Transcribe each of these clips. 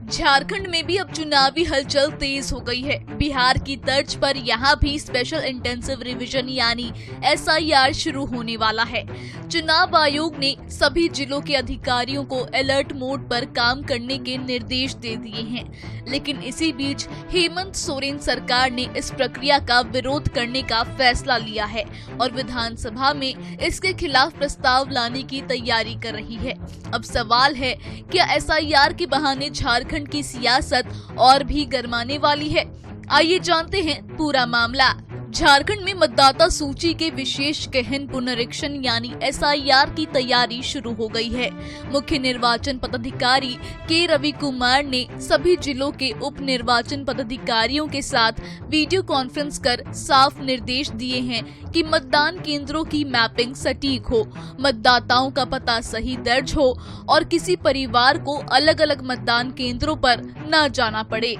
झारखंड में भी अब चुनावी हलचल तेज हो गई है। बिहार की तर्ज पर यहाँ भी स्पेशल इंटेंसिव रिवीजन यानी SIR शुरू होने वाला है। चुनाव आयोग ने सभी जिलों के अधिकारियों को अलर्ट मोड पर काम करने के निर्देश दे दिए हैं, लेकिन इसी बीच हेमंत सोरेन सरकार ने इस प्रक्रिया का विरोध करने का फैसला लिया है और विधानसभा में इसके खिलाफ प्रस्ताव लाने की तैयारी कर रही है। अब सवाल है, क्या SIR के बहाने झारखंड की सियासत और भी गरमाने वाली है? आइए जानते हैं पूरा मामला। झारखंड में मतदाता सूची के विशेष गहन पुनरीक्षण यानी SIR की तैयारी शुरू हो गई है। मुख्य निर्वाचन पदाधिकारी के रवि कुमार ने सभी जिलों के उप निर्वाचन पदाधिकारियों के साथ वीडियो कॉन्फ्रेंस कर साफ निर्देश दिए हैं कि मतदान केंद्रों की मैपिंग सटीक हो, मतदाताओं का पता सही दर्ज हो और किसी परिवार को अलग अलग मतदान केंद्रों पर न जाना पड़े।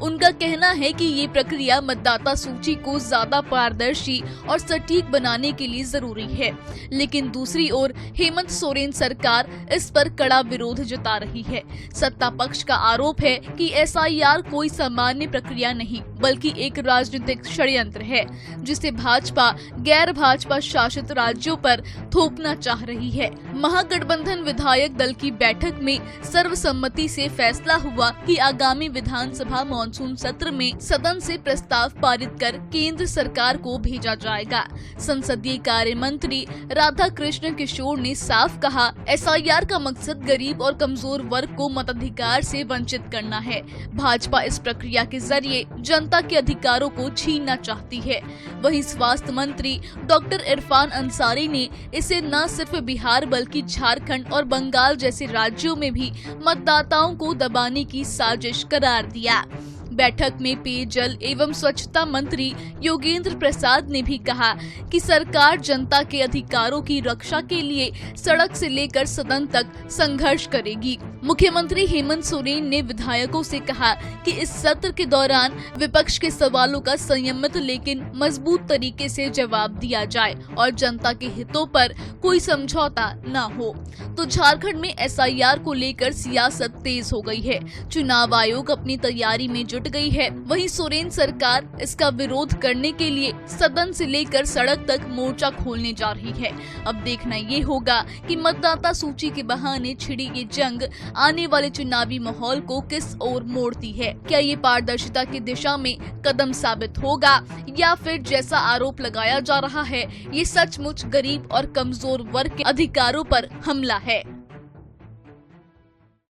उनका कहना है कि ये प्रक्रिया मतदाता सूची को ज्यादा पारदर्शी और सटीक बनाने के लिए जरूरी है, लेकिन दूसरी ओर हेमंत सोरेन सरकार इस पर कड़ा विरोध जता रही है। सत्ता पक्ष का आरोप है कि SIR कोई सामान्य प्रक्रिया नहीं बल्कि एक राजनीतिक षड्यंत्र है, जिसे भाजपा गैर भाजपा शासित राज्यों पर थोपना चाह रही है। महागठबंधन विधायक दल की बैठक में सर्वसम्मति से फैसला हुआ कि आगामी विधानसभा मानसून सत्र में सदन से प्रस्ताव पारित कर केंद्र सरकार को भेजा जाएगा। संसदीय कार्य मंत्री राधा कृष्ण किशोर ने साफ कहा, SIR का मकसद गरीब और कमजोर वर्ग को मताधिकार से वंचित करना है। भाजपा इस प्रक्रिया के जरिए जनता के अधिकारों को छीनना चाहती है। वहीं स्वास्थ्य मंत्री डॉक्टर इरफान अंसारी ने इसे न सिर्फ बिहार बल्कि झारखंड और बंगाल जैसे राज्यों में भी मतदाताओं को दबाने की साजिश करार दिया। बैठक में पेयजल एवं स्वच्छता मंत्री योगेंद्र प्रसाद ने भी कहा कि सरकार जनता के अधिकारों की रक्षा के लिए सड़क से लेकर सदन तक संघर्ष करेगी। मुख्यमंत्री हेमंत सोरेन ने विधायकों से कहा कि इस सत्र के दौरान विपक्ष के सवालों का संयमित लेकिन मजबूत तरीके से जवाब दिया जाए और जनता के हितों पर कोई समझौता न हो। तो झारखंड में SIR को लेकर सियासत तेज हो गई है। चुनाव आयोग अपनी तैयारी में जुट गई है। वहीं सोरेन सरकार इसका विरोध करने के लिए सदन से लेकर सड़क तक मोर्चा खोलने जा रही है। अब देखना ये होगा कि मतदाता सूची के बहाने छिड़ी ये जंग आने वाले चुनावी माहौल को किस ओर मोड़ती है। क्या ये पारदर्शिता की दिशा में कदम साबित होगा या फिर जैसा आरोप लगाया जा रहा है, ये सचमुच गरीब और कमजोर वर्ग के अधिकारों पर हमला है?